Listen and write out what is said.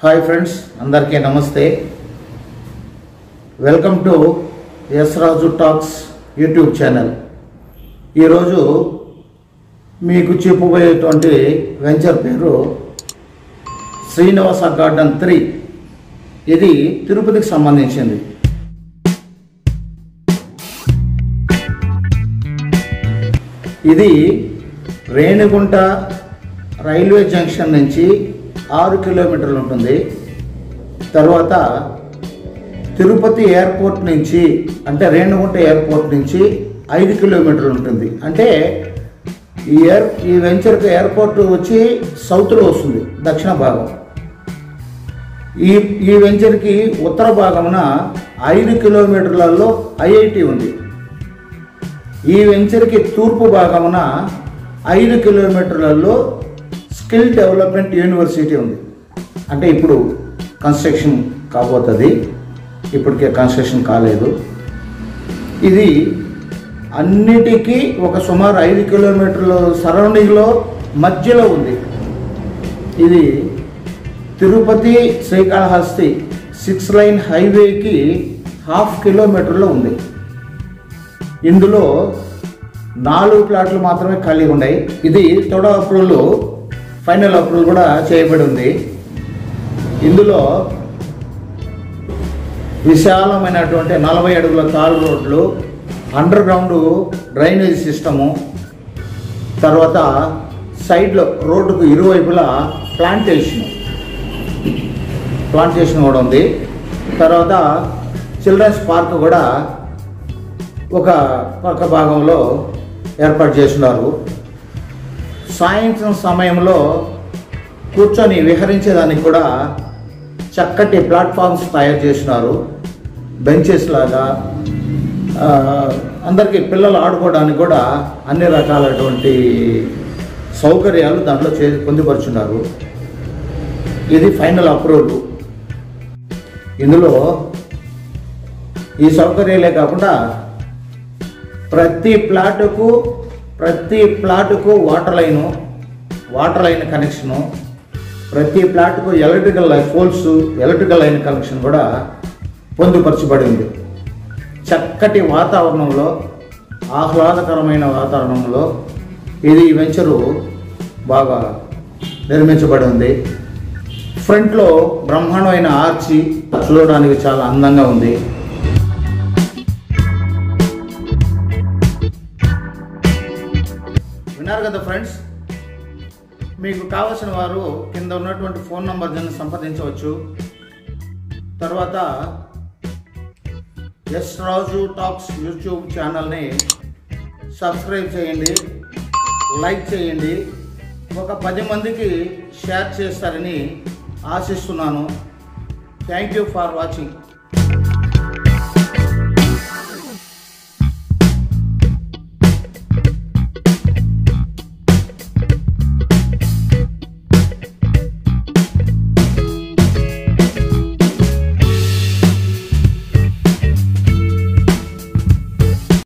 Hi friends, అందరికీ నమస్తే. Welcome to S Raju talks YouTube channel. ఈరోజు మీకు చెప్పబోయేటువంటి వెంచర్ పేరు శ్రీనివాస గార్డెన్ 3. ఇది తిరుపతికి సంబంధించింది. ఇది రేణిగుంట రైల్వే జంక్షన్ నుంచి 6 కిలోమీటర్లు ఉంటుంది. తర్వాత తిరుపతి ఎయిర్పోర్ట్ నుంచి అంటే రేణిగుంట ఎయిర్పోర్ట్ నుంచి 5 కిలోమీటర్లు ఉంటుంది. అంటే ఈ వెంచర్కి ఎయిర్పోర్ట్ వచ్చి సౌత్లో వస్తుంది, దక్షిణ భాగం. ఈ వెంచర్కి ఉత్తర భాగమున 5 కిలోమీటర్లలో ఐఐటి ఉంది. ఈ వెంచర్కి తూర్పు భాగమున 5 కిలోమీటర్లలో స్కిల్ డెవలప్మెంట్ యూనివర్సిటీ ఉంది. అంటే ఇప్పుడు కన్స్ట్రక్షన్ కాబోతుంది, ఇప్పటికే కన్స్ట్రక్షన్ కాలేదు. ఇది అన్నిటికీ ఒక సుమారు 5 కిలోమీటర్ల సరౌండింగ్లో మధ్యలో ఉంది. ఇది తిరుపతి శ్రీకాళహస్తి 6 లైన్ హైవేకి 1/2 కిలోమీటర్లో ఉంది. ఇందులో 4 ప్లాట్లు మాత్రమే ఖాళీగా ఉన్నాయి. ఇది తొడ అప్రూవల్, ఫైనల్ అప్రూవల్ కూడా చేయబడి ఉంది. ఇందులో విశాలమైనటువంటి 40 అడుగుల తారు రోడ్లు, అండర్ గ్రౌండ్ డ్రైనేజ్ సిస్టము, తర్వాత సైడ్లో రోడ్డుకు ఇరువైపులా ప్లాంటేషన్ కూడా ఉంది. తర్వాత చిల్డ్రన్స్ పార్క్ కూడా ఒక పక్క భాగంలో ఏర్పాటు చేస్తున్నారు. సాయంత్రం సమయంలో కూర్చొని విహరించేదానికి కూడా చక్కటి ప్లాట్ఫామ్స్ తయారు చేసినారు. బెంచెస్ లాగా అందరికీ పిల్లలు ఆడుకోవడానికి కూడా అన్ని రకాలైనటువంటి సౌకర్యాలు దాంట్లో పొందుపరుచున్నారు. ఇది ఫైనల్ అప్రూవల్. ఇందులో ఈ సౌకర్యాలే కాకుండా ప్రతి ప్లాటుకు వాటర్ లైన్ కనెక్షను, ప్రతి ప్లాటుకు ఎలక్ట్రికల్ లైన్ కనెక్షన్ కూడా పొందుపరచబడి ఉంది. చక్కటి వాతావరణంలో, ఆహ్లాదకరమైన వాతావరణంలో ఇది వెంచరు బాగా నిర్మించబడి ఉంది. ఫ్రంట్లో బ్రహ్మాండమైన ఆర్చి చూడడానికి చాలా అందంగా ఉంది. విన్నారు కదా ఫ్రెండ్స్, మీకు కావలసిన వారు కింద ఉన్నటువంటి ఫోన్ నంబర్ దీన్ని సంప్రదించవచ్చు. తర్వాత ఎస్ రాజు టాక్స్ యూట్యూబ్ ఛానల్ని సబ్స్క్రైబ్ చేయండి, లైక్ చేయండి. ఒక 10 మందికి షేర్ చేస్తారని ఆశిస్తున్నాను. Thank you for watching.